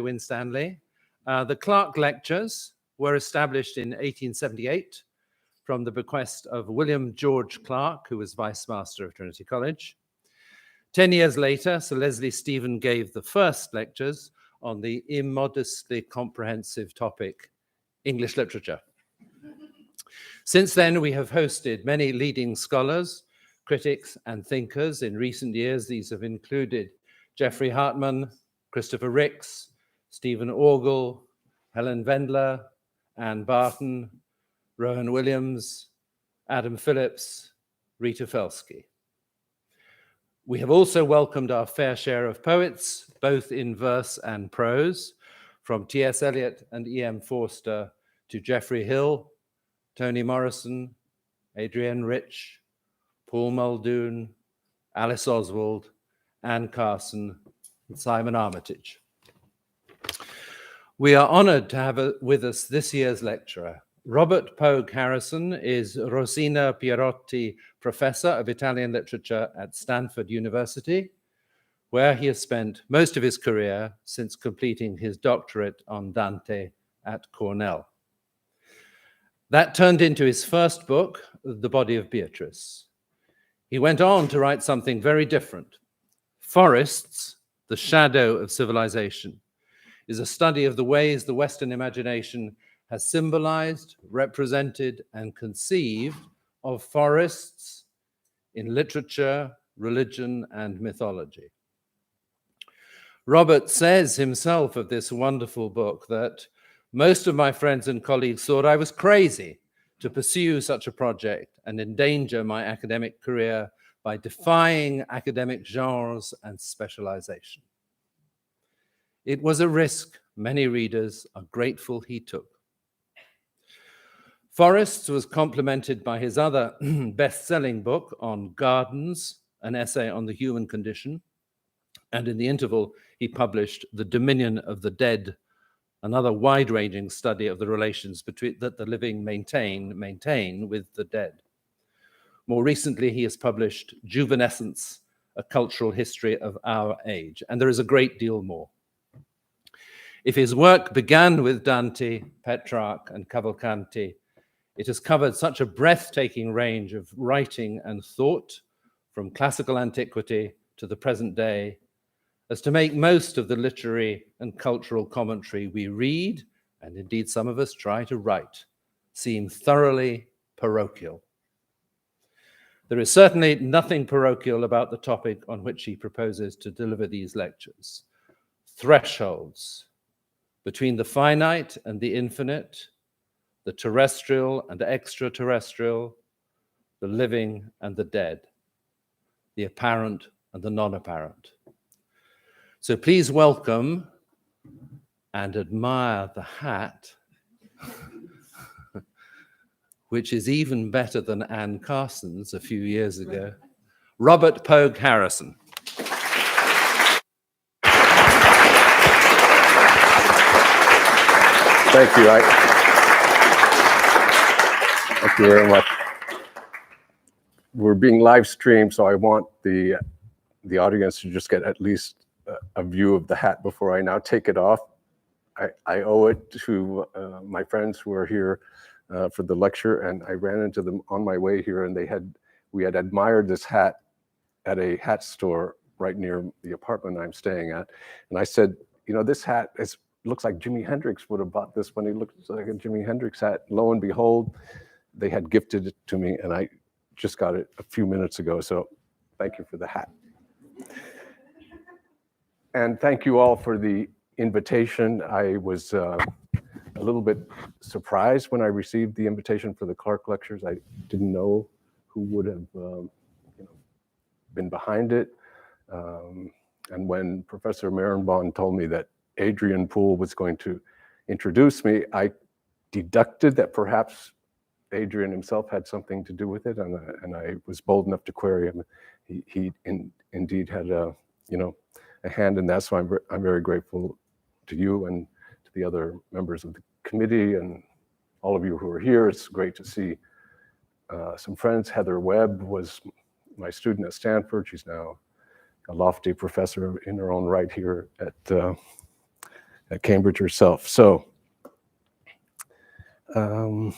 Winstanley. The Clark Lectures were established in 1878 from the bequest of William George Clark, who was Vice Master of Trinity College. 10 years later, Sir Leslie Stephen gave the first lectures on the immodestly comprehensive topic, English literature. Since then, we have hosted many leading scholars, critics, and thinkers. In recent years, these have included Jeffrey Hartman, Christopher Ricks, Stephen Orgel, Helen Wendler, Anne Barton, Rowan Williams, Adam Phillips, Rita Felsky. We have also welcomed our fair share of poets, both in verse and prose, from T.S. Eliot and E.M. Forster to Geoffrey Hill, Toni Morrison, Adrienne Rich, Paul Muldoon, Alice Oswald, Anne Carson, and Simon Armitage. We are honored to have with us this year's lecturer. Robert Pogue Harrison is Rosina Pierotti Professor of Italian Literature at Stanford University, where he has spent most of his career since completing his doctorate on Dante at Cornell. That turned into his first book, The Body of Beatrice. He went on to write something very different. Forests, the Shadow of Civilization, is a study of the ways the Western imagination has symbolized, represented, and conceived of forests in literature, religion, and mythology. Robert says himself of this wonderful book that most of my friends and colleagues thought I was crazy to pursue such a project and endanger my academic career by defying academic genres and specialization. It was a risk many readers are grateful he took. Forests was complemented by his other best-selling book on gardens, an essay on the human condition, and in the interval, he published The Dominion of the Dead, another wide-ranging study of the relations that the living maintain with the dead. More recently, he has published Juvenescence, a cultural history of our age, and there is a great deal more. If his work began with Dante, Petrarch, and Cavalcanti, it has covered such a breathtaking range of writing and thought, from classical antiquity to the present day, as to make most of the literary and cultural commentary we read, and indeed some of us try to write, seem thoroughly parochial. There is certainly nothing parochial about the topic on which he proposes to deliver these lectures. Thresholds between the finite and the infinite, the terrestrial and extraterrestrial, the living and the dead, the apparent and the non-apparent. So please welcome and admire the hat, which is even better than Anne Carson's a few years ago, Robert Pogue Harrison. Thank you. Thank you very much. We're being live streamed, so I want the audience to just get at least a view of the hat before I now take it off. I owe it to my friends who are here for the lecture, and I ran into them on my way here, and we had admired this hat at a hat store right near the apartment I'm staying at, and I said, you know, this hat looks like Jimi Hendrix would have bought this when he looked like a Jimi Hendrix hat. Lo and behold, they had gifted it to me, and I just got it a few minutes ago, so thank you for the hat. And thank you all for the invitation. I was a little bit surprised when I received the invitation for the Clark Lectures. I didn't know who would have been behind it. And when Professor Merenbaum told me that Adrian Poole was going to introduce me, I deducted that perhaps Adrian himself had something to do with it, and I was bold enough to query him. He indeed had a hand in that, so I'm very grateful to you and to the other members of the committee and all of you who are here. It's great to see some friends. Heather Webb was my student at Stanford. She's now a lofty professor in her own right here at at Cambridge herself. So, I'm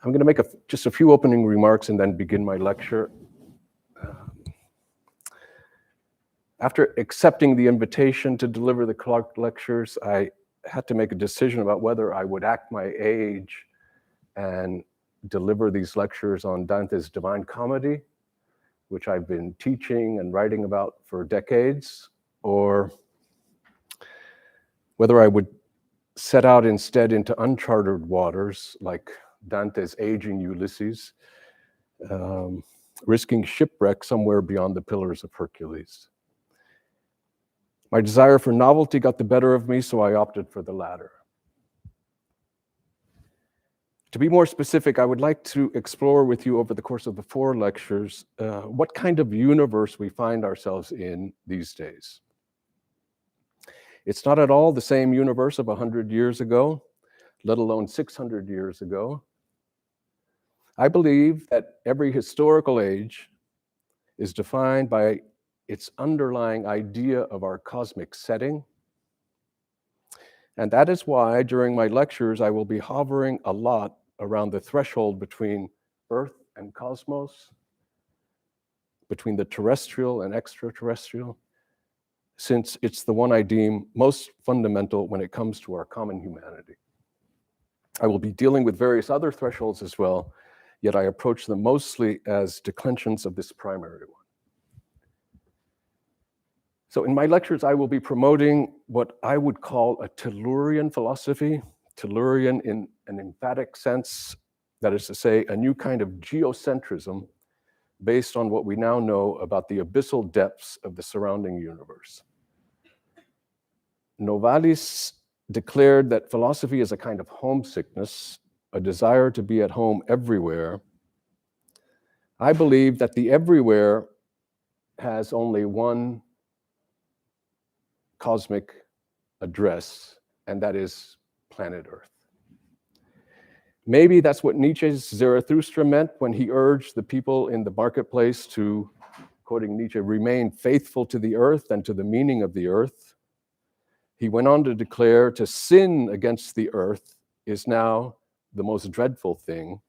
going to make just a few opening remarks and then begin my lecture. After accepting the invitation to deliver the Clark lectures, I had to make a decision about whether I would act my age and deliver these lectures on Dante's Divine Comedy, which I've been teaching and writing about for decades, or whether I would set out instead into uncharted waters like Dante's aging Ulysses, risking shipwreck somewhere beyond the Pillars of Hercules. My desire for novelty got the better of me, so I opted for the latter. To be more specific, I would like to explore with you over the course of the 4 lectures what kind of universe we find ourselves in these days. It's not at all the same universe of 100 years ago, let alone 600 years ago. I believe that every historical age is defined by its underlying idea of our cosmic setting. And that is why during my lectures, I will be hovering a lot around the threshold between Earth and cosmos, between the terrestrial and extraterrestrial, since it's the one I deem most fundamental when it comes to our common humanity. I will be dealing with various other thresholds as well, yet I approach them mostly as declensions of this primary one. So in my lectures, I will be promoting what I would call a Tellurian philosophy, Tellurian in an emphatic sense, that is to say, a new kind of geocentrism based on what we now know about the abyssal depths of the surrounding universe. Novalis declared that philosophy is a kind of homesickness, a desire to be at home everywhere. I believe that the everywhere has only one cosmic address, and that is planet Earth. Maybe that's what Nietzsche's Zarathustra meant when he urged the people in the marketplace to, quoting Nietzsche, remain faithful to the earth and to the meaning of the earth. He went on to declare to sin against the earth is now the most dreadful thing.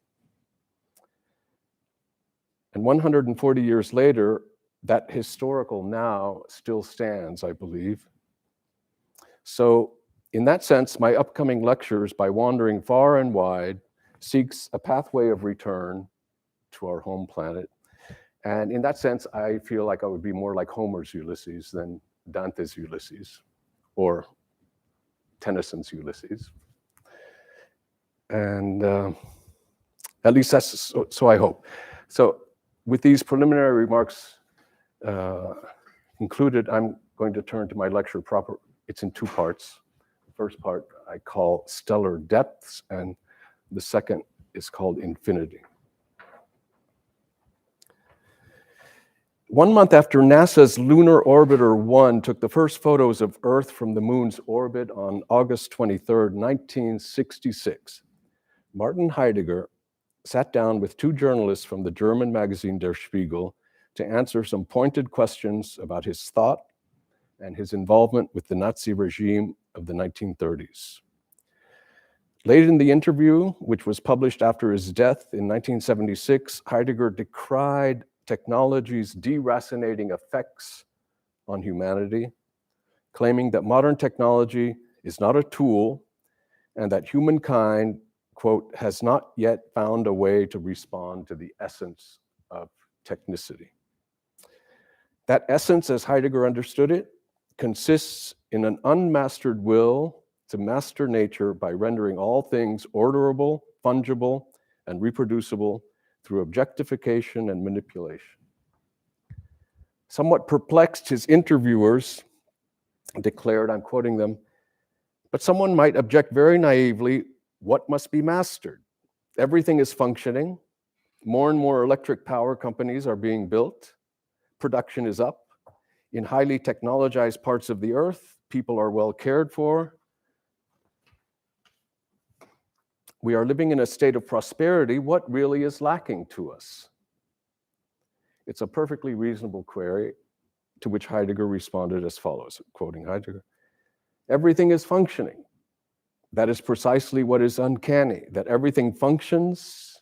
And 140 years later, that historical now still stands, I believe. So in that sense, my upcoming lectures, by wandering far and wide, seeks a pathway of return to our home planet. And in that sense, I feel like I would be more like Homer's Ulysses than Dante's Ulysses or Tennyson's Ulysses. And at least that's so I hope. So with these preliminary remarks included, I'm going to turn to my lecture proper. It's in 2 parts. The first part I call Stellar Depths, and the second is called Infinity. 1 month after NASA's Lunar Orbiter 1 took the first photos of Earth from the moon's orbit on August 23rd, 1966, Martin Heidegger sat down with 2 journalists from the German magazine Der Spiegel to answer some pointed questions about his thought and his involvement with the Nazi regime of the 1930s. Late in the interview, which was published after his death in 1976, Heidegger decried technology's deracinating effects on humanity, claiming that modern technology is not a tool and that humankind, quote, has not yet found a way to respond to the essence of technicity. That essence, as Heidegger understood it, consists in an unmastered will to master nature by rendering all things orderable, fungible, and reproducible through objectification and manipulation. Somewhat perplexed, his interviewers declared, I'm quoting them, but someone might object very naively, what must be mastered? Everything is functioning. More and more electric power companies are being built. Production is up. In highly technologized parts of the earth, people are well cared for. We are living in a state of prosperity. What really is lacking to us? It's a perfectly reasonable query, to which Heidegger responded as follows, quoting Heidegger. Everything is functioning. That is precisely what is uncanny, that everything functions,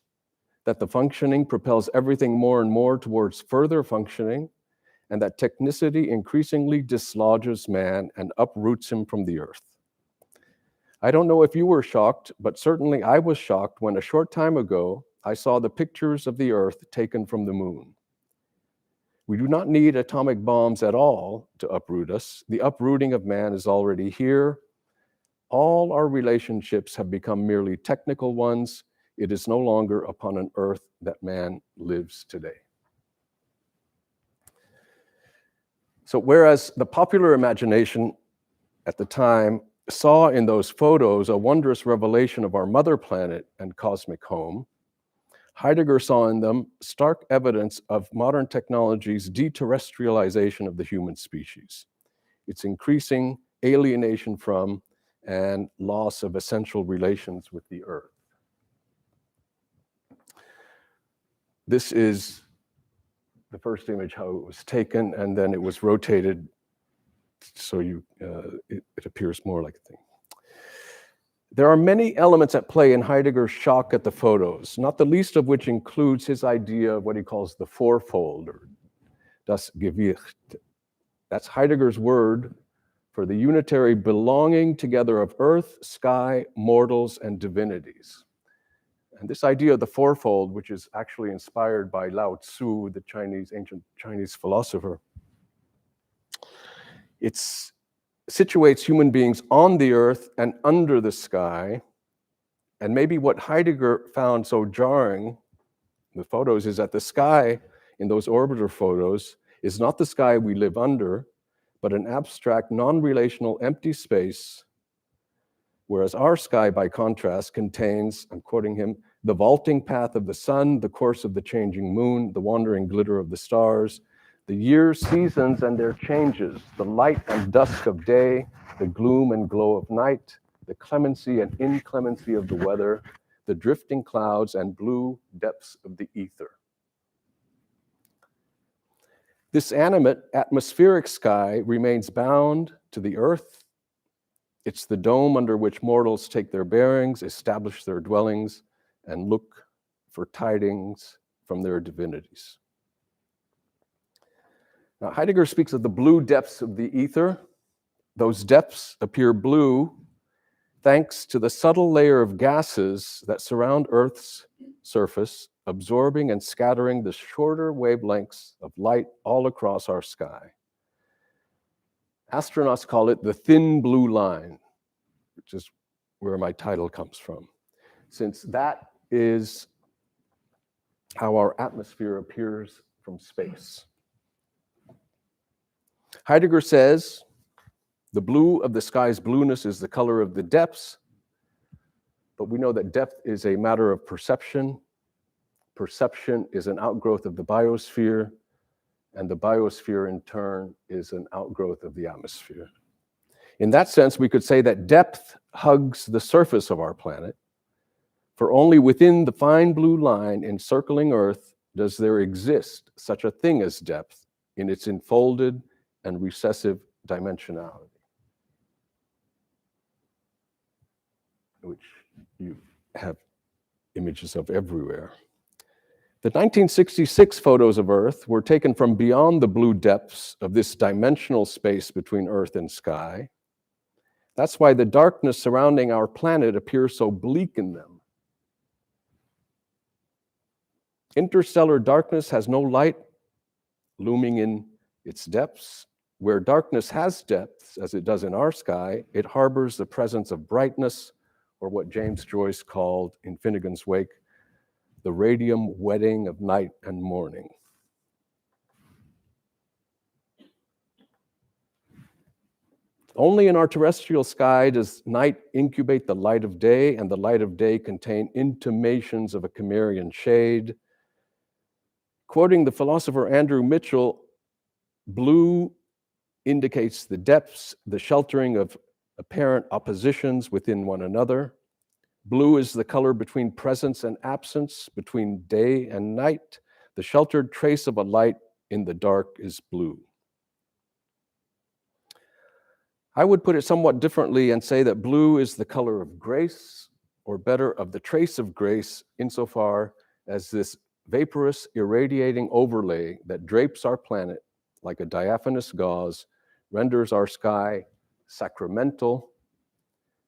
that the functioning propels everything more and more towards further functioning, and that technicity increasingly dislodges man and uproots him from the earth. I don't know if you were shocked, but certainly I was shocked when a short time ago I saw the pictures of the earth taken from the moon. We do not need atomic bombs at all to uproot us. The uprooting of man is already here. All our relationships have become merely technical ones. It is no longer upon an earth that man lives today. So whereas the popular imagination at the time saw in those photos a wondrous revelation of our mother planet and cosmic home, Heidegger saw in them stark evidence of modern technology's deterrestrialization of the human species, its increasing alienation from and loss of essential relations with the earth. This is the first image, how it was taken, and then it was rotated so it appears more like a thing. There are many elements at play in Heidegger's shock at the photos, not the least of which includes his idea of what he calls the fourfold, or das Gewicht. That's Heidegger's word for the unitary belonging together of earth, sky, mortals, and divinities. And this idea of the fourfold, which is actually inspired by Lao Tzu, the ancient Chinese philosopher, it situates human beings on the earth and under the sky. And maybe what Heidegger found so jarring in the photos is that the sky in those orbiter photos is not the sky we live under, but an abstract, non-relational, empty space, whereas our sky, by contrast, contains, I'm quoting him, the vaulting path of the sun, the course of the changing moon, the wandering glitter of the stars, the years, seasons, and their changes, the light and dusk of day, the gloom and glow of night, the clemency and inclemency of the weather, the drifting clouds and blue depths of the ether. This animate, atmospheric sky remains bound to the earth. It's the dome under which mortals take their bearings, establish their dwellings, and look for tidings from their divinities. Now, Heidegger speaks of the blue depths of the ether. Those depths appear blue thanks to the subtle layer of gases that surround Earth's surface, absorbing and scattering the shorter wavelengths of light all across our sky. Astronauts call it the thin blue line, which is where my title comes from, since that is how our atmosphere appears from space. Heidegger says, the blue of the sky's blueness is the color of the depths, but we know that depth is a matter of perception. Perception is an outgrowth of the biosphere, and the biosphere in turn is an outgrowth of the atmosphere. In that sense, we could say that depth hugs the surface of our planet, for only within the fine blue line encircling Earth does there exist such a thing as depth in its enfolded and recessive dimensionality, which you have images of everywhere. The 1966 photos of Earth were taken from beyond the blue depths of this dimensional space between Earth and sky. That's why the darkness surrounding our planet appears so bleak in them. Interstellar darkness has no light looming in its depths. Where darkness has depths, as it does in our sky, it harbors the presence of brightness, or what James Joyce called in Finnegan's Wake, the radium wedding of night and morning. Only in our terrestrial sky does night incubate the light of day, and the light of day contain intimations of a Cimmerian shade. Quoting the philosopher Andrew Mitchell, blue indicates the depths, the sheltering of apparent oppositions within one another. Blue is the color between presence and absence, between day and night. The sheltered trace of a light in the dark is blue. I would put it somewhat differently and say that blue is the color of grace, or better, of the trace of grace, insofar as this vaporous, irradiating overlay that drapes our planet like a diaphanous gauze renders our sky sacramental,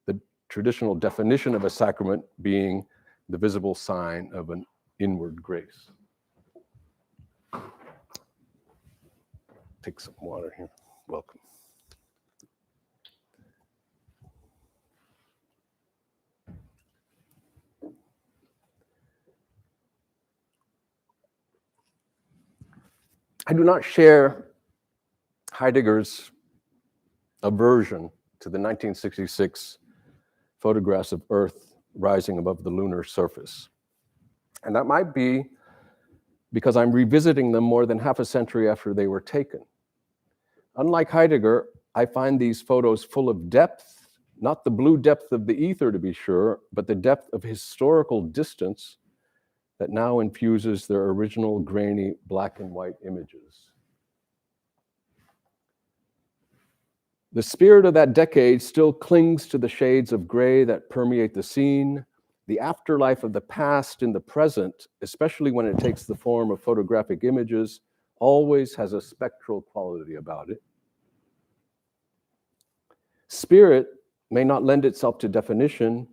the traditional definition of a sacrament being the visible sign of an inward grace. Take some water here. Welcome. I do not share Heidegger's aversion to the 1966 photographs of Earth rising above the lunar surface. And that might be because I'm revisiting them more than half a century after they were taken. Unlike Heidegger, I find these photos full of depth, not the blue depth of the ether to be sure, but the depth of historical distance that now infuses their original grainy black and white images. The spirit of that decade still clings to the shades of gray that permeate the scene. The afterlife of the past in the present, especially when it takes the form of photographic images, always has a spectral quality about it. Spirit may not lend itself to definition,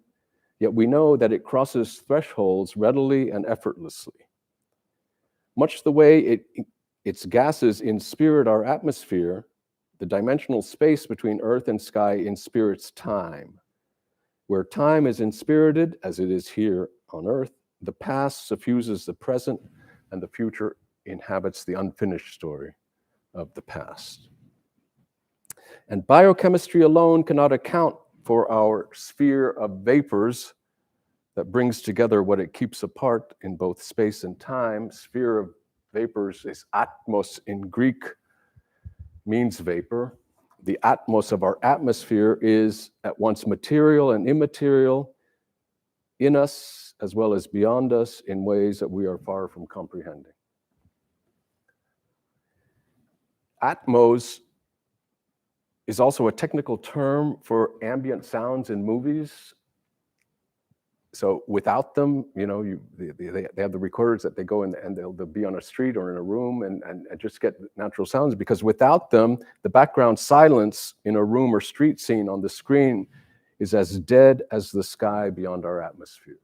yet we know that it crosses thresholds readily and effortlessly. Much the way its gases inspirit our atmosphere, the dimensional space between earth and sky inspirits time. Where time is inspirited, as it is here on earth, the past suffuses the present, and the future inhabits the unfinished story of the past. And biochemistry alone cannot account for our sphere of vapors that brings together what it keeps apart in both space and time. Sphere of vapors is atmos in Greek, means vapor. The atmos of our atmosphere is at once material and immaterial, in us as well as beyond us, in ways that we are far from comprehending. Atmos is also a technical term for ambient sounds in movies. So without them, you know, they have the recorders that they go in and they'll be on a street or in a room and just get natural sounds, because without them, the background silence in a room or street scene on the screen is as dead as the sky beyond our atmospheres.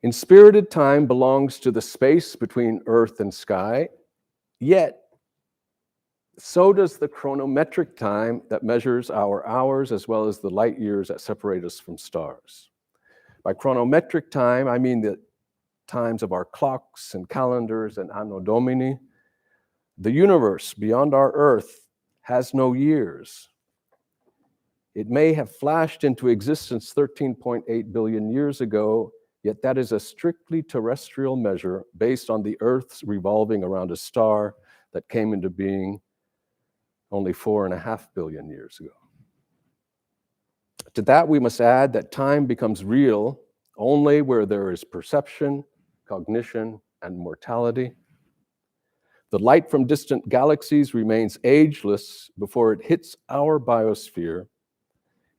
Inspirited time belongs to the space between earth and sky, yet so does the chronometric time that measures our hours as well as the light years that separate us from stars. By chronometric time, I mean the times of our clocks and calendars and Anno Domini. The universe beyond our Earth has no years. It may have flashed into existence 13.8 billion years ago, yet that is a strictly terrestrial measure based on the Earth's revolving around a star that came into being only 4.5 billion years ago. To that, we must add that time becomes real only where there is perception, cognition, and mortality. The light from distant galaxies remains ageless before it hits our biosphere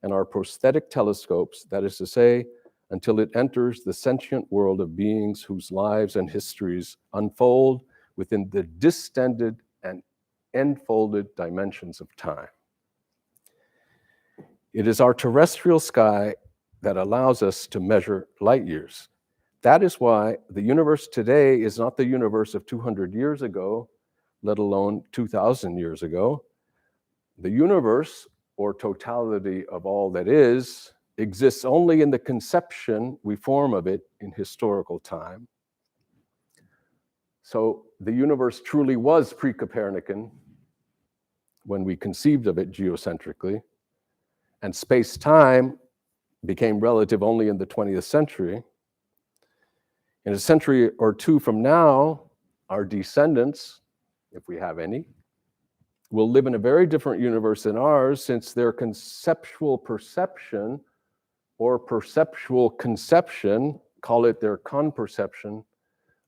and our prosthetic telescopes, that is to say, until it enters the sentient world of beings whose lives and histories unfold within the distended and enfolded dimensions of time. It is our terrestrial sky that allows us to measure light years. That is why the universe today is not the universe of 200 years ago, let alone 2,000 years ago. The universe, or totality of all that is, exists only in the conception we form of it in historical time. So the universe truly was pre-Copernican when we conceived of it geocentrically, and space-time became relative only in the 20th century. In a century or two from now, our descendants, if we have any, will live in a very different universe than ours, since their conceptual perception or perceptual conception, call it their conperception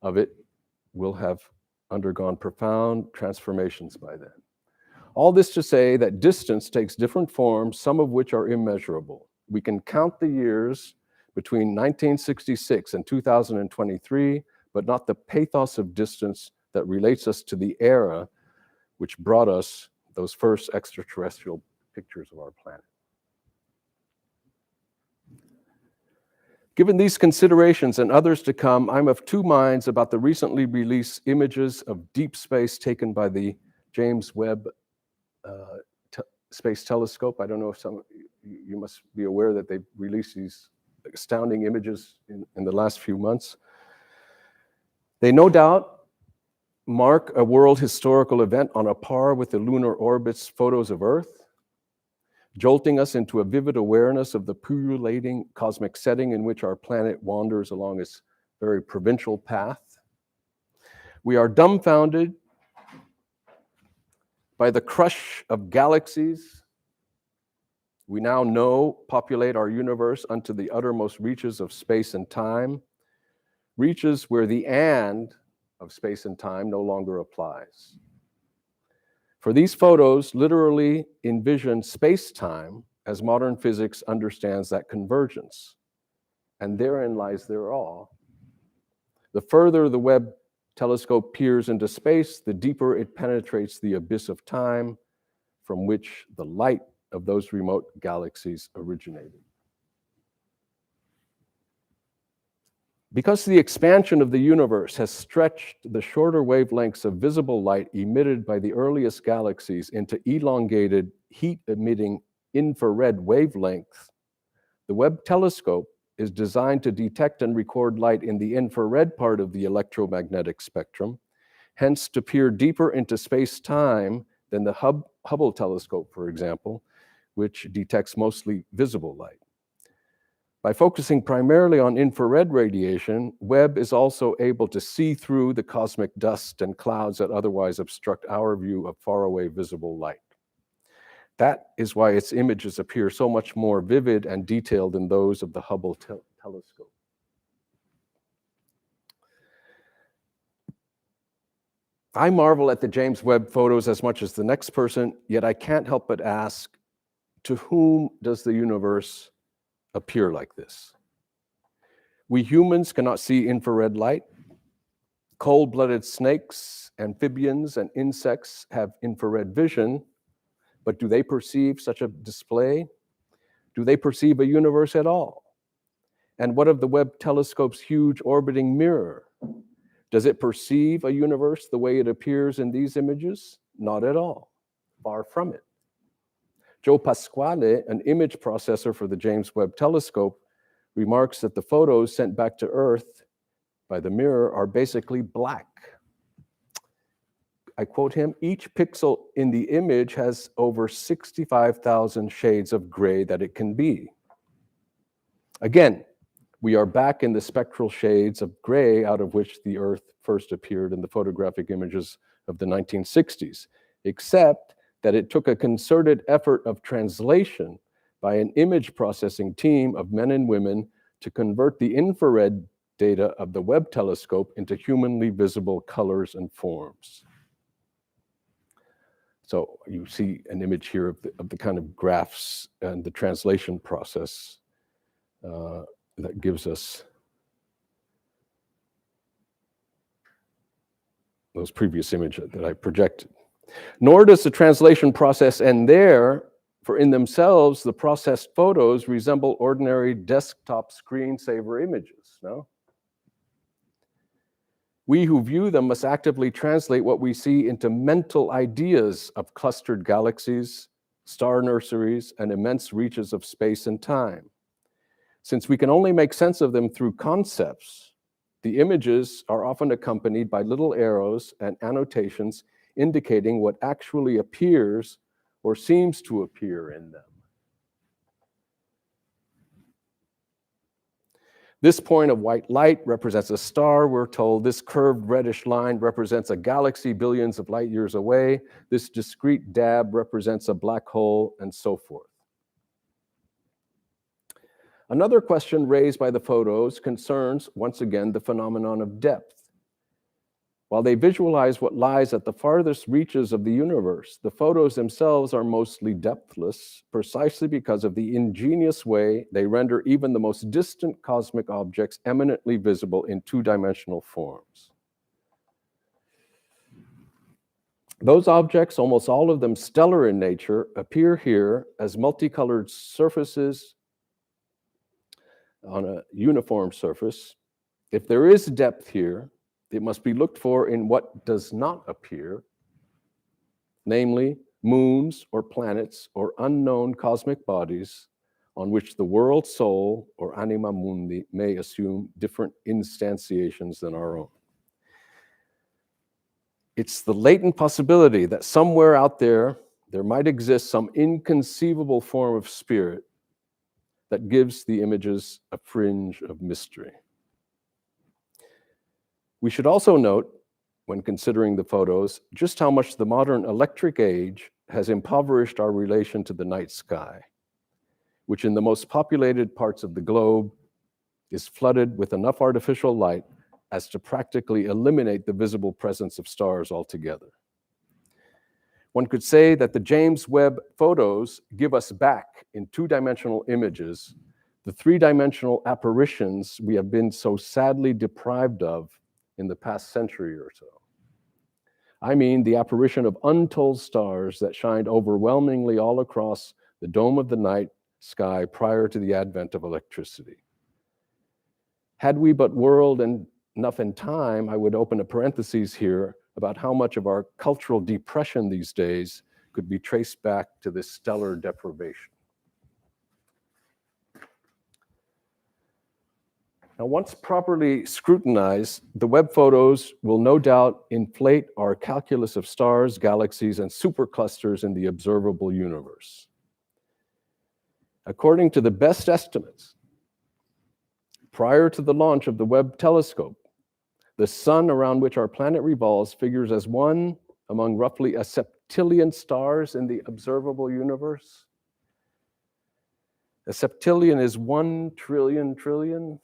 of it, will have undergone profound transformations by then. All this to say that distance takes different forms, some of which are immeasurable. We can count the years between 1966 and 2023, but not the pathos of distance that relates us to the era which brought us those first extraterrestrial pictures of our planet. Given these considerations and others to come, I'm of two minds about the recently released images of deep space taken by the James Webb Space Telescope. I don't know if you must be aware that they've released these astounding images in the last few months. They no doubt mark a world historical event on a par with the lunar orbit's photos of Earth, jolting us into a vivid awareness of the pullulating cosmic setting in which our planet wanders along its very provincial path. We are dumbfounded by the crush of galaxies we now know populate our universe unto the uttermost reaches of space and time, reaches where the "and" of space and time no longer applies. For these photos literally envision space-time as modern physics understands that convergence, and therein lies their awe. The further the Webb telescope peers into space, the deeper it penetrates the abyss of time from which the light of those remote galaxies originated. Because the expansion of the universe has stretched the shorter wavelengths of visible light emitted by the earliest galaxies into elongated, heat-emitting infrared wavelengths, the Webb telescope is designed to detect and record light in the infrared part of the electromagnetic spectrum, hence to peer deeper into space-time than the Hubble telescope, for example, which detects mostly visible light. By focusing primarily on infrared radiation, Webb is also able to see through the cosmic dust and clouds that otherwise obstruct our view of faraway visible light. That is why its images appear so much more vivid and detailed than those of the Hubble telescope. I marvel at the James Webb photos as much as the next person, yet I can't help but ask, to whom does the universe appear like this? We humans cannot see infrared light. Cold-blooded snakes, amphibians, and insects have infrared vision, but do they perceive such a display? Do they perceive a universe at all? And what of the Webb telescope's huge orbiting mirror? Does it perceive a universe the way it appears in these images? Not at all. Far from it. Joe Pasquale, an image processor for the James Webb telescope, remarks that the photos sent back to Earth by the mirror are basically black. I quote him, "Each pixel in the image has over 65,000 shades of gray that it can be." Again, we are back in the spectral shades of gray out of which the Earth first appeared in the photographic images of the 1960s, except that it took a concerted effort of translation by an image processing team of men and women to convert the infrared data of the Webb telescope into humanly visible colors and forms. So you see an image here of the kind of graphs and the translation process that gives us those previous images that I projected. Nor does the translation process end there, for in themselves, the processed photos resemble ordinary desktop screensaver images, no? We who view them must actively translate what we see into mental ideas of clustered galaxies, star nurseries, and immense reaches of space and time. Since we can only make sense of them through concepts, the images are often accompanied by little arrows and annotations indicating what actually appears or seems to appear in them. This point of white light represents a star, we're told. This curved reddish line represents a galaxy billions of light years away. This discrete dab represents a black hole, and so forth. Another question raised by the photos concerns, once again, the phenomenon of depth. While they visualize what lies at the farthest reaches of the universe, the photos themselves are mostly depthless, precisely because of the ingenious way they render even the most distant cosmic objects eminently visible in two-dimensional forms. Those objects, almost all of them stellar in nature, appear here as multicolored surfaces on a uniform surface. If there is depth here, it must be looked for in what does not appear, namely moons or planets or unknown cosmic bodies on which the world soul or anima mundi may assume different instantiations than our own. It's the latent possibility that somewhere out there might exist some inconceivable form of spirit that gives the images a fringe of mystery. We should also note, when considering the photos, just how much the modern electric age has impoverished our relation to the night sky, which in the most populated parts of the globe is flooded with enough artificial light as to practically eliminate the visible presence of stars altogether. One could say that the James Webb photos give us back in two-dimensional images the three-dimensional apparitions we have been so sadly deprived of in the past century or so. I mean the apparition of untold stars that shined overwhelmingly all across the dome of the night sky prior to the advent of electricity. Had we but whirled enough in time, I would open a parenthesis here about how much of our cultural depression these days could be traced back to this stellar deprivation. Now, once properly scrutinized, the Webb photos will no doubt inflate our calculus of stars, galaxies, and superclusters in the observable universe. According to the best estimates, prior to the launch of the Webb telescope, the sun around which our planet revolves figures as one among roughly a septillion stars in the observable universe. A septillion is 1 trillion trillion.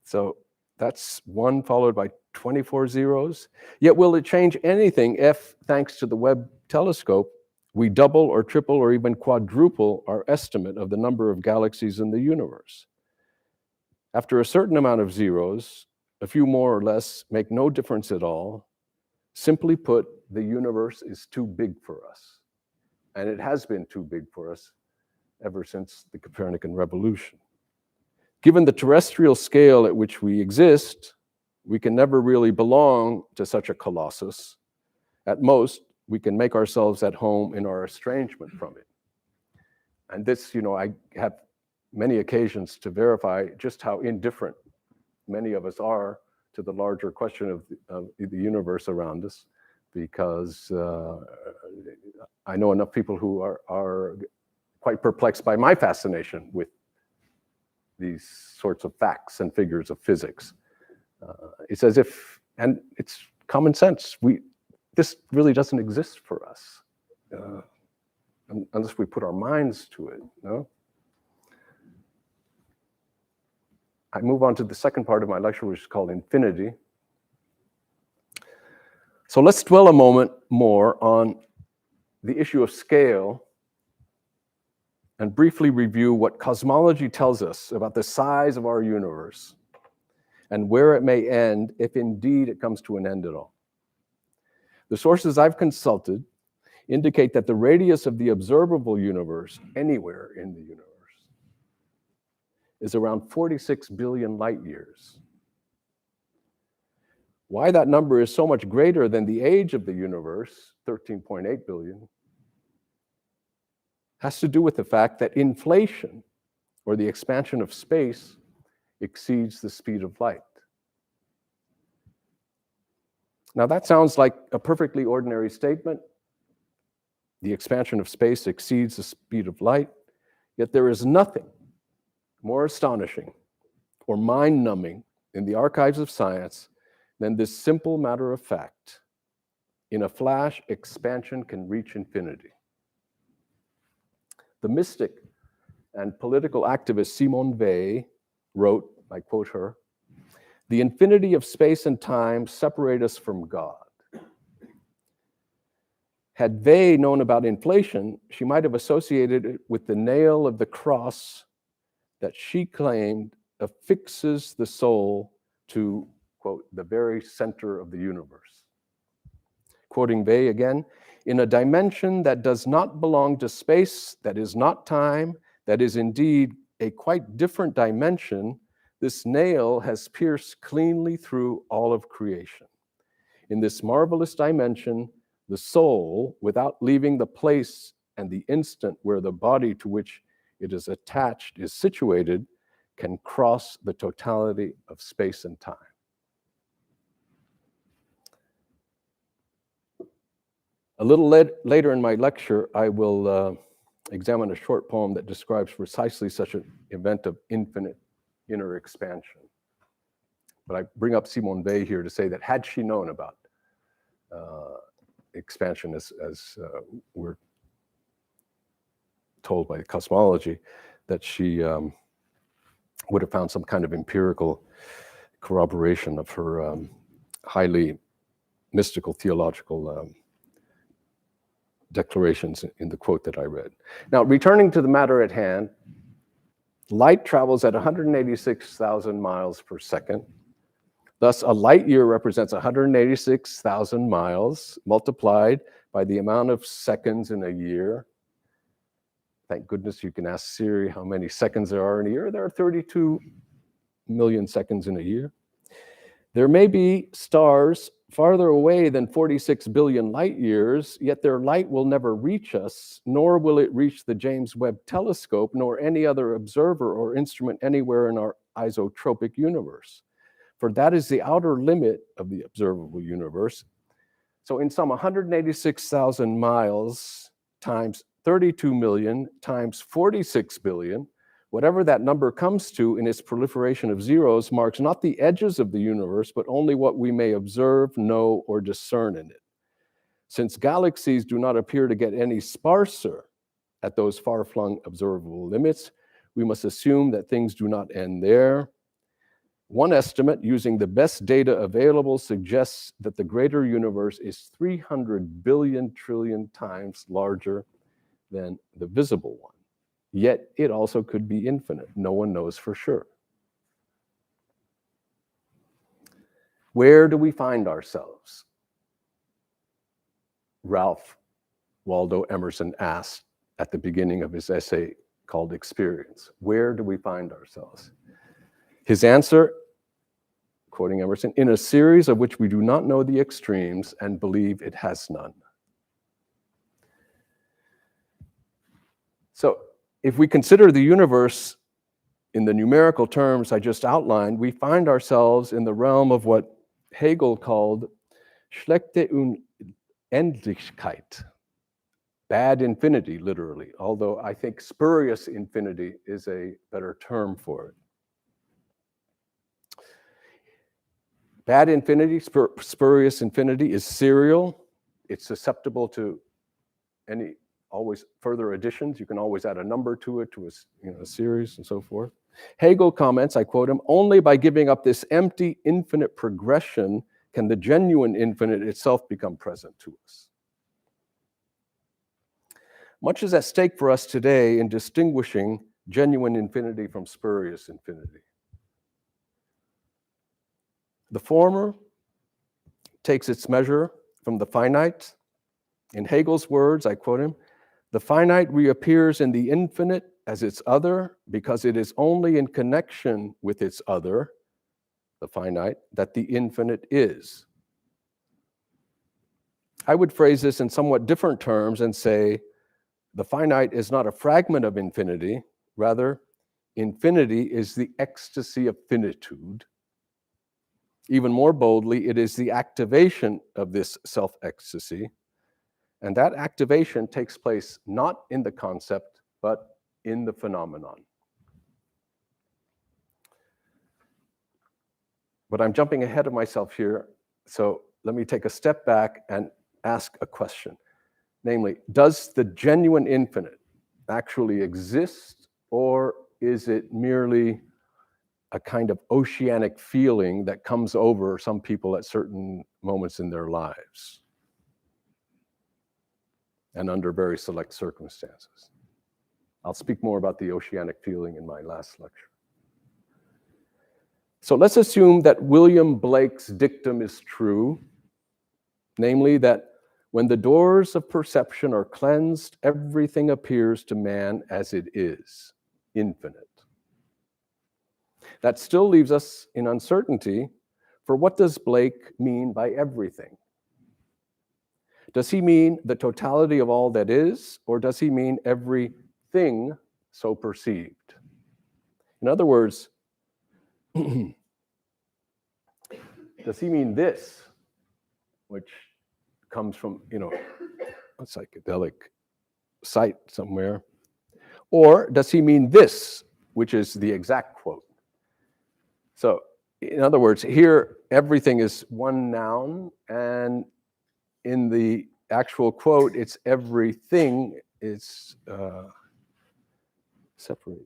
So that's 1 followed by 24 zeros. Yet will it change anything if, thanks to the Webb telescope, we double or triple or even quadruple our estimate of the number of galaxies in the universe? After a certain amount of zeros, a few more or less make no difference at all. Simply put, the universe is too big for us. And it has been too big for us ever since the Copernican revolution. Given the terrestrial scale at which we exist, we can never really belong to such a colossus. At most, we can make ourselves at home in our estrangement from it. And this, I have many occasions to verify just how indifferent many of us are to the larger question of the universe around us, because I know enough people who are quite perplexed by my fascination with these sorts of facts and figures of physics. It's as if, and it's common sense, this really doesn't exist for us unless we put our minds to it. No? I move on to the second part of my lecture, which is called Infinity. So let's dwell a moment more on the issue of scale and briefly review what cosmology tells us about the size of our universe and where it may end, if indeed it comes to an end at all. The sources I've consulted indicate that the radius of the observable universe anywhere in the universe is around 46 billion light years. Why that number is so much greater than the age of the universe, 13.8 billion, has to do with the fact that inflation, or the expansion of space, exceeds the speed of light. Now that sounds like a perfectly ordinary statement. The expansion of space exceeds the speed of light, yet there is nothing more astonishing or mind-numbing in the archives of science than this simple matter of fact. In a flash, expansion can reach infinity. The mystic and political activist Simone Weil wrote, I quote her, The infinity of space and time separate us from God. Had they known about inflation, she might have associated it with the nail of the cross that she claimed affixes the soul to, quote, the very center of the universe. Quoting Vey again, in a dimension that does not belong to space, that is not time, that is indeed a quite different dimension, this nail has pierced cleanly through all of creation. In this marvelous dimension, the soul, without leaving the place and the instant where the body to which it is attached is situated, can cross the totality of space and time. A little later in my lecture, I will examine a short poem that describes precisely such an event of infinite inner expansion. But I bring up Simone Weil here to say that had she known about expansion as we're told by cosmology, that she would have found some kind of empirical corroboration of her highly mystical theological declarations in the quote that I read. Now, returning to the matter at hand, light travels at 186,000 miles per second. Thus, a light year represents 186,000 miles multiplied by the amount of seconds in a year. Thank goodness you can ask Siri how many seconds there are in a year. There are 32 million seconds in a year. There may be stars farther away than 46 billion light years, yet their light will never reach us, nor will it reach the James Webb telescope, nor any other observer or instrument anywhere in our isotropic universe. For that is the outer limit of the observable universe. So in some 186,000 miles times 32 million times 46 billion, whatever that number comes to in its proliferation of zeros marks not the edges of the universe, but only what we may observe, know, or discern in it. Since galaxies do not appear to get any sparser at those far-flung observable limits, we must assume that things do not end there. One estimate, using the best data available, suggests that the greater universe is 300 billion trillion times larger than the visible one. Yet it also could be infinite. No one knows for sure. Where do we find ourselves? Ralph Waldo Emerson asked at the beginning of his essay called Experience. Where do we find ourselves? His answer, quoting Emerson, in a series of which we do not know the extremes and believe it has none. So if we consider the universe in the numerical terms I just outlined, we find ourselves in the realm of what Hegel called schlechte Unendlichkeit, bad infinity, literally, although I think spurious infinity is a better term for it. Bad infinity, spurious infinity, is serial. It's susceptible to any always further additions. You can always add a number to it, to a series and so forth. Hegel comments, I quote him, only by giving up this empty infinite progression can the genuine infinite itself become present to us. Much is at stake for us today in distinguishing genuine infinity from spurious infinity. The former takes its measure from the finite. In Hegel's words, I quote him, the finite reappears in the infinite as its other because it is only in connection with its other, the finite, that the infinite is. I would phrase this in somewhat different terms and say the finite is not a fragment of infinity, rather, infinity is the ecstasy of finitude. Even more boldly, it is the activation of this self-ecstasy. And that activation takes place not in the concept, but in the phenomenon. But I'm jumping ahead of myself here, so let me take a step back and ask a question. Namely, does the genuine infinite actually exist, or is it merely a kind of oceanic feeling that comes over some people at certain moments in their lives and under very select circumstances. I'll speak more about the oceanic feeling in my last lecture. So let's assume that William Blake's dictum is true, namely that when the doors of perception are cleansed, everything appears to man as it is, infinite. That still leaves us in uncertainty, for what does Blake mean by everything? Does he mean the totality of all that is, or does he mean everything so perceived? In other words, does he mean this, which comes from, a psychedelic site somewhere? Or does he mean this, which is the exact quote? So, in other words, here everything is one noun, and in the actual quote, it's everything is separated.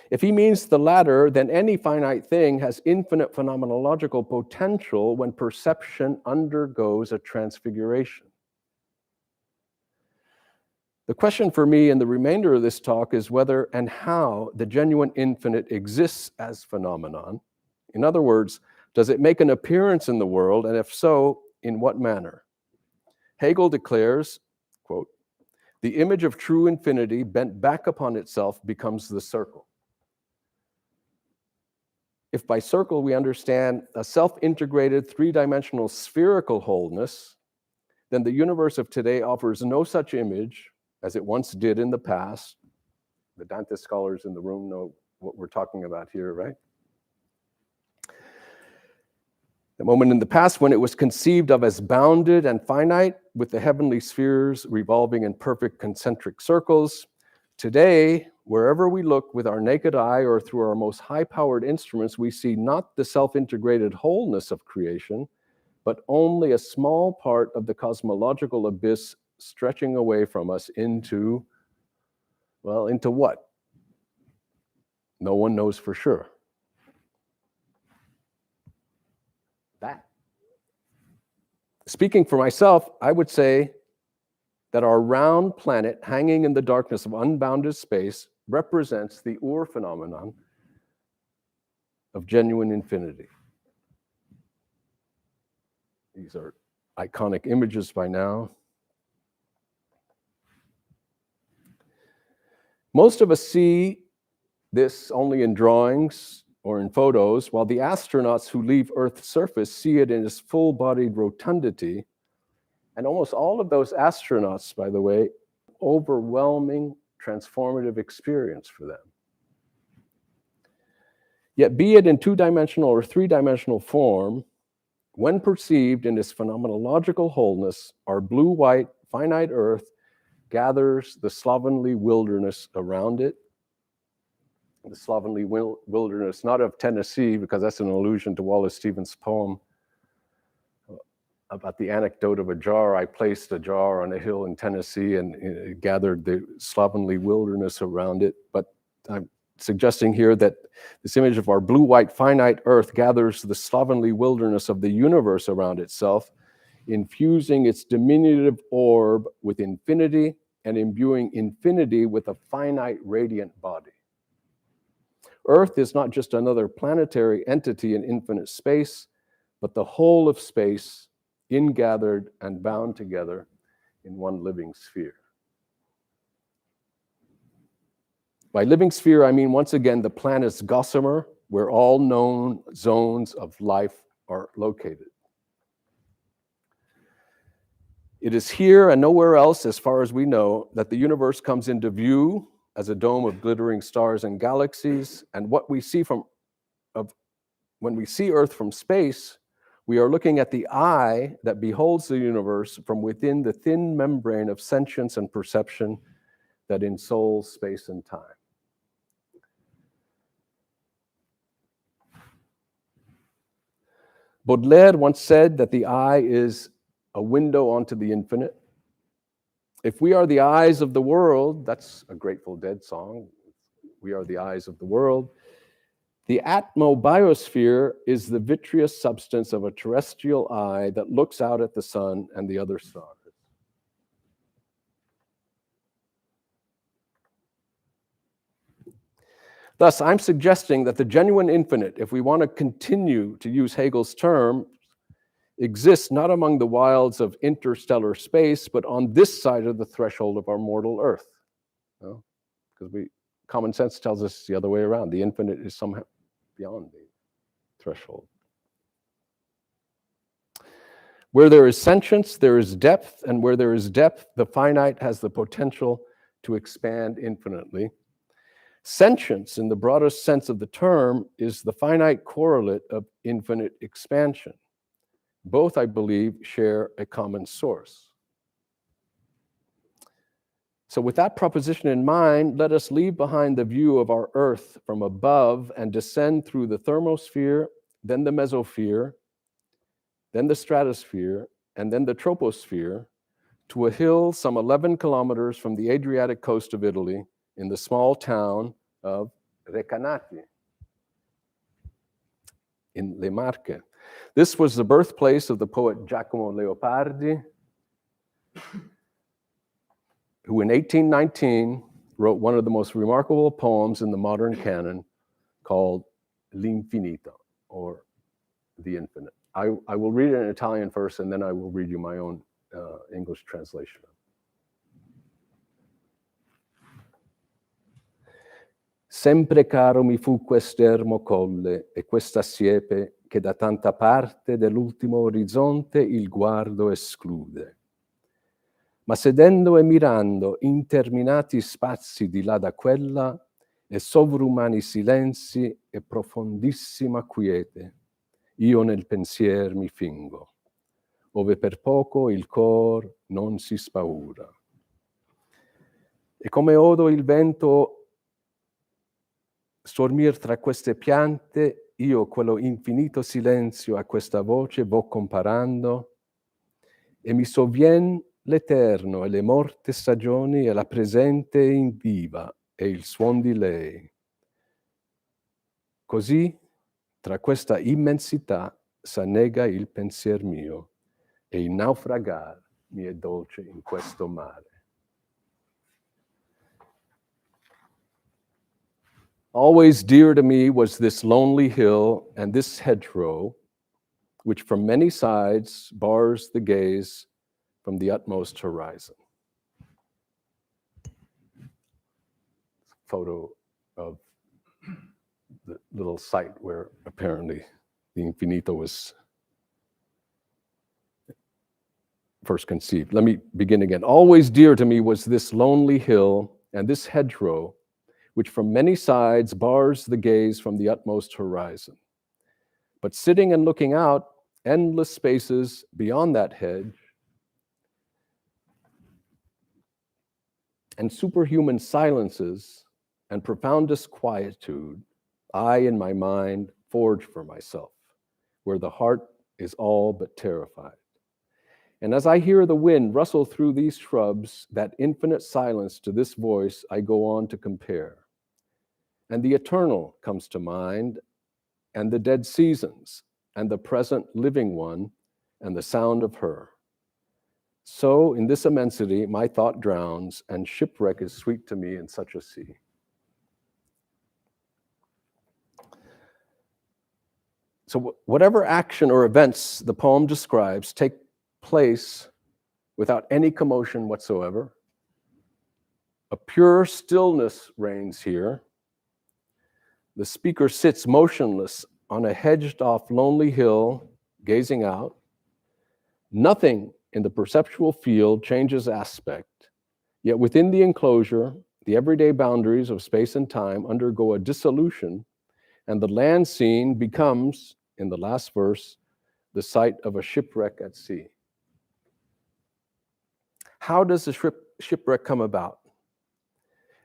If he means the latter, then any finite thing has infinite phenomenological potential when perception undergoes a transfiguration. The question for me in the remainder of this talk is whether and how the genuine infinite exists as phenomenon. In other words, does it make an appearance in the world, and if so, in what manner? Hegel declares, quote, "The image of true infinity bent back upon itself becomes the circle." If by circle we understand a self-integrated three-dimensional spherical wholeness, then the universe of today offers no such image as it once did in the past. The Dante scholars in the room know what we're talking about here, right? The moment in the past when it was conceived of as bounded and finite, with the heavenly spheres revolving in perfect concentric circles. Today, wherever we look with our naked eye or through our most high-powered instruments, we see not the self-integrated wholeness of creation, but only a small part of the cosmological abyss stretching away from us into what? No one knows for sure. That. Speaking for myself, I would say that our round planet hanging in the darkness of unbounded space represents the Ur phenomenon of genuine infinity. These are iconic images by now. Most of us see this only in drawings or in photos, while the astronauts who leave Earth's surface see it in its full-bodied rotundity. And almost all of those astronauts, by the way, overwhelming transformative experience for them. Yet be it in two-dimensional or three-dimensional form, when perceived in its phenomenological wholeness, our blue-white finite Earth gathers the slovenly wilderness around it. The slovenly wilderness, not of Tennessee, because that's an allusion to Wallace Stevens' poem about the anecdote of a jar. I placed a jar on a hill in Tennessee and it gathered the slovenly wilderness around it. But I'm suggesting here that this image of our blue-white finite Earth gathers the slovenly wilderness of the universe around itself, infusing its diminutive orb with infinity and imbuing infinity with a finite radiant body. Earth is not just another planetary entity in infinite space, but the whole of space, ingathered and bound together in one living sphere. By living sphere, I mean, once again, the planet's gossamer, where all known zones of life are located. It is here and nowhere else, as far as we know, that the universe comes into view as a dome of glittering stars and galaxies. And what we see when we see Earth from space, we are looking at the eye that beholds the universe from within the thin membrane of sentience and perception that ensouls space and time. Baudelaire once said that the eye is a window onto the infinite. If we are the eyes of the world, that's a Grateful Dead song. We are the eyes of the world. The atmobiosphere is the vitreous substance of a terrestrial eye that looks out at the sun and the other stars. Thus, I'm suggesting that the genuine infinite, if we want to continue to use Hegel's term, exists not among the wilds of interstellar space, but on this side of the threshold of our mortal Earth. Because common sense tells us the other way around. The infinite is somehow beyond the threshold. Where there is sentience, there is depth, and where there is depth, the finite has the potential to expand infinitely. Sentience, in the broadest sense of the term, is the finite correlate of infinite expansion. Both, I believe, share a common source. So with that proposition in mind, let us leave behind the view of our Earth from above and descend through the thermosphere, then the mesosphere, then the stratosphere, and then the troposphere to a hill some 11 kilometers from the Adriatic coast of Italy in the small town of Recanati in Le Marche. This was the birthplace of the poet Giacomo Leopardi, who in 1819 wrote one of the most remarkable poems in the modern canon called L'Infinito, or The Infinite. I will read it in Italian first, and then I will read you my own English translation. Sempre caro mi fu quest'ermo colle e questa siepe che da tanta parte dell'ultimo orizzonte il guardo esclude. Ma sedendo e mirando interminati spazi di là da quella e sovrumani silenzi e profondissima quiete, io nel pensier mi fingo, ove per poco il cor non si spaura. E come odo il vento stormir tra queste piante, io quello infinito silenzio a questa voce vo comparando, e mi sovvien l'eterno e le morte stagioni e la presente in viva e il suon di lei. Così, tra questa immensità, s'annega il pensier mio, e il naufragar mi è dolce in questo mare. Always dear to me was this lonely hill and this hedgerow, which from many sides bars the gaze from the utmost horizon. Photo of the little site where apparently the Infinito was first conceived. Let me begin again. Always dear to me was this lonely hill and this hedgerow, which from many sides bars the gaze from the utmost horizon. But sitting and looking out, endless spaces beyond that hedge, and superhuman silences and profoundest quietude, I in my mind forge for myself, where the heart is all but terrified. And as I hear the wind rustle through these shrubs, that infinite silence to this voice I go on to compare. And the eternal comes to mind, and the dead seasons, and the present living one, and the sound of her. So in this immensity, my thought drowns, and shipwreck is sweet to me in such a sea. So whatever action or events the poem describes take place without any commotion whatsoever. A pure stillness reigns here. The speaker sits motionless on a hedged-off lonely hill, gazing out. Nothing in the perceptual field changes aspect, yet within the enclosure, the everyday boundaries of space and time undergo a dissolution, and the land scene becomes, in the last verse, the site of a shipwreck at sea. How does the shipwreck come about?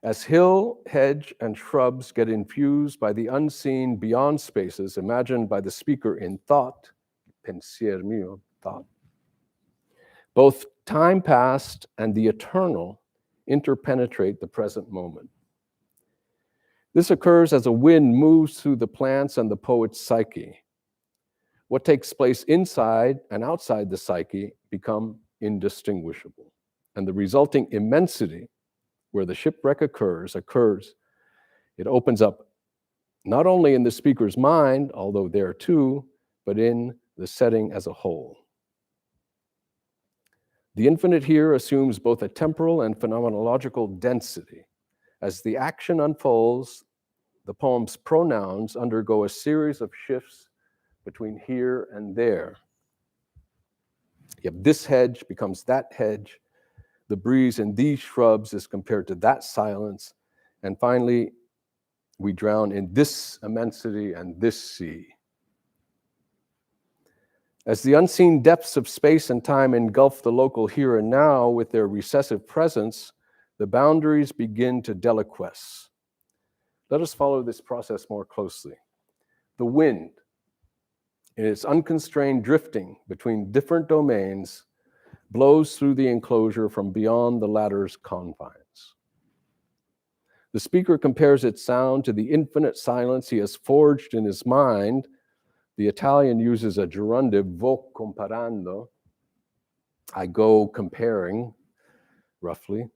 As hill, hedge, and shrubs get infused by the unseen beyond spaces imagined by the speaker in thought, pensier mio, thought, both time past and the eternal interpenetrate the present moment. This occurs as a wind moves through the plants and the poet's psyche. What takes place inside and outside the psyche become indistinguishable, and the resulting immensity where the shipwreck occurs. It opens up not only in the speaker's mind, although there too, but in the setting as a whole. The infinite here assumes both a temporal and phenomenological density. As the action unfolds, the poem's pronouns undergo a series of shifts between here and there. Yet this hedge becomes that hedge, the breeze in these shrubs is compared to that silence, and finally, we drown in this immensity and this sea. As the unseen depths of space and time engulf the local here and now with their recessive presence, the boundaries begin to deliquesce. Let us follow this process more closely. The wind, in its unconstrained drifting between different domains, blows through the enclosure from beyond the latter's confines. The speaker compares its sound to the infinite silence he has forged in his mind. The Italian uses a gerundive, vo comparando, I go comparing, roughly.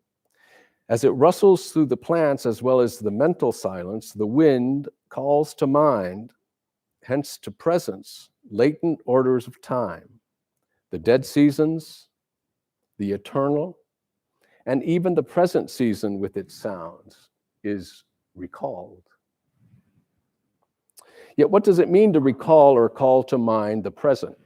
As it rustles through the plants as well as the mental silence, the wind calls to mind, hence to presence, latent orders of time, the dead seasons, the eternal, and even the present season with its sounds is recalled. Yet what does it mean to recall or call to mind the present?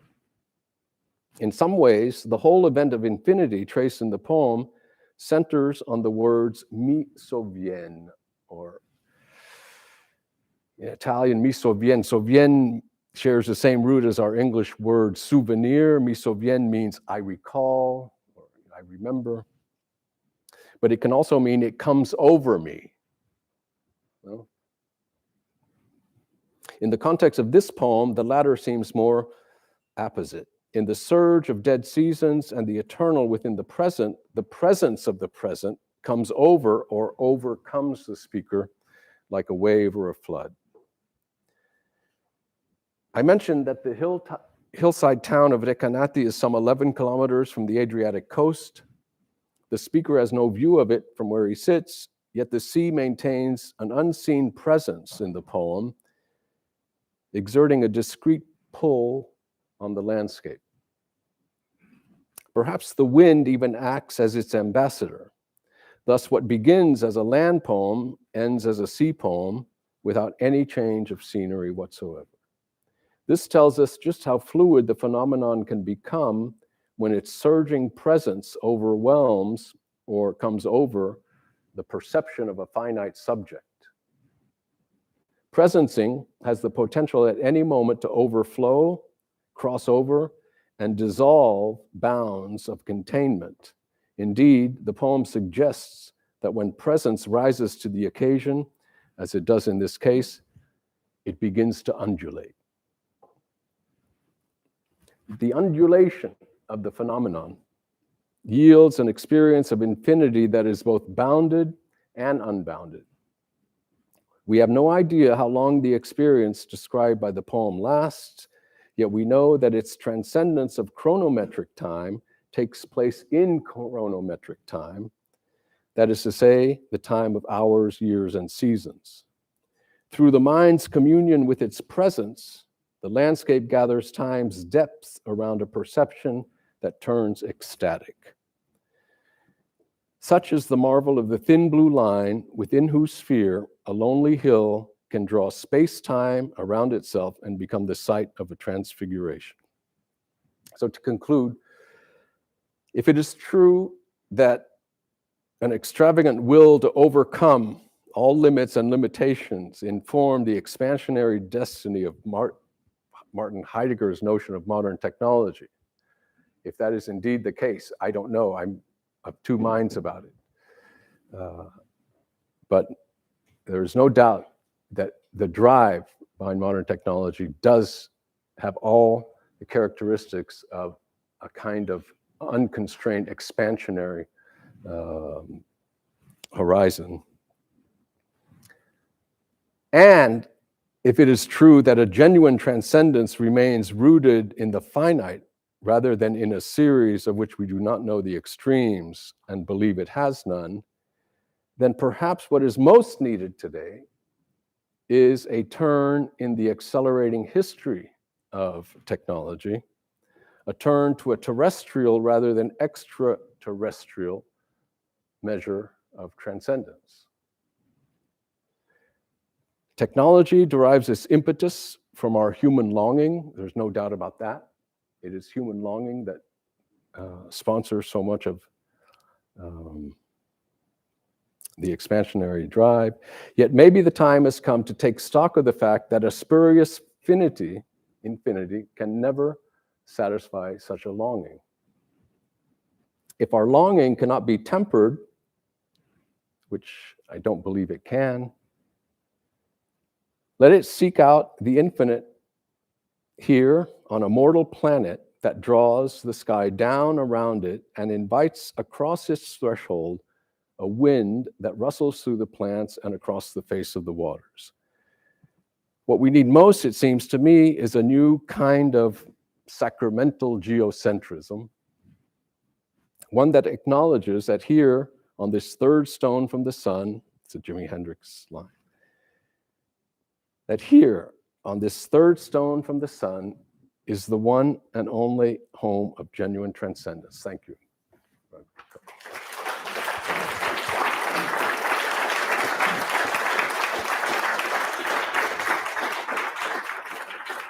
In some ways, the whole event of infinity traced in the poem centers on the words mi sovviene, or in Italian, mi sovviene. Sovviene shares the same root as our English word souvenir. Mi sovviene means I recall, or I remember. But it can also mean it comes over me. Well, in the context of this poem, the latter seems more apposite. In the surge of dead seasons and the eternal within the present, the presence of the present comes over or overcomes the speaker like a wave or a flood. I mentioned that the hillside town of Recanati is some 11 kilometers from the Adriatic coast. The speaker has no view of it from where he sits, yet the sea maintains an unseen presence in the poem, exerting a discrete pull on the landscape. Perhaps the wind even acts as its ambassador. Thus, what begins as a land poem ends as a sea poem without any change of scenery whatsoever. This tells us just how fluid the phenomenon can become when its surging presence overwhelms or comes over the perception of a finite subject. Presencing has the potential at any moment to overflow, cross over, and dissolve bounds of containment. Indeed, the poem suggests that when presence rises to the occasion, as it does in this case, it begins to undulate. The undulation of the phenomenon yields an experience of infinity that is both bounded and unbounded. We have no idea how long the experience described by the poem lasts, yet we know that its transcendence of chronometric time takes place in chronometric time, that is to say, the time of hours, years, and seasons. Through the mind's communion with its presence, the landscape gathers time's depth around a perception that turns ecstatic. Such is the marvel of the thin blue line within whose sphere a lonely hill can draw space-time around itself and become the site of a transfiguration. So to conclude, if it is true that an extravagant will to overcome all limits and limitations inform the expansionary destiny of Martin Heidegger's notion of modern technology, if that is indeed the case, I don't know. I'm of two minds about it. But there's no doubt that the drive behind modern technology does have all the characteristics of a kind of unconstrained expansionary horizon. And if it is true that a genuine transcendence remains rooted in the finite rather than in a series of which we do not know the extremes and believe it has none, then perhaps what is most needed today is a turn in the accelerating history of technology, a turn to a terrestrial rather than extraterrestrial measure of transcendence. Technology derives its impetus from our human longing. There's no doubt about that. It is human longing that sponsors so much of the expansionary drive. Yet maybe the time has come to take stock of the fact that a spurious infinity can never satisfy such a longing. If our longing cannot be tempered, which I don't believe it can, let it seek out the infinite here on a mortal planet that draws the sky down around it and invites across its threshold a wind that rustles through the plants and across the face of the waters. What we need most, it seems to me, is a new kind of sacramental geocentrism, one that acknowledges that here on this third stone from the sun, it's a Jimi Hendrix line, that here on this third stone from the sun is the one and only home of genuine transcendence. Thank you.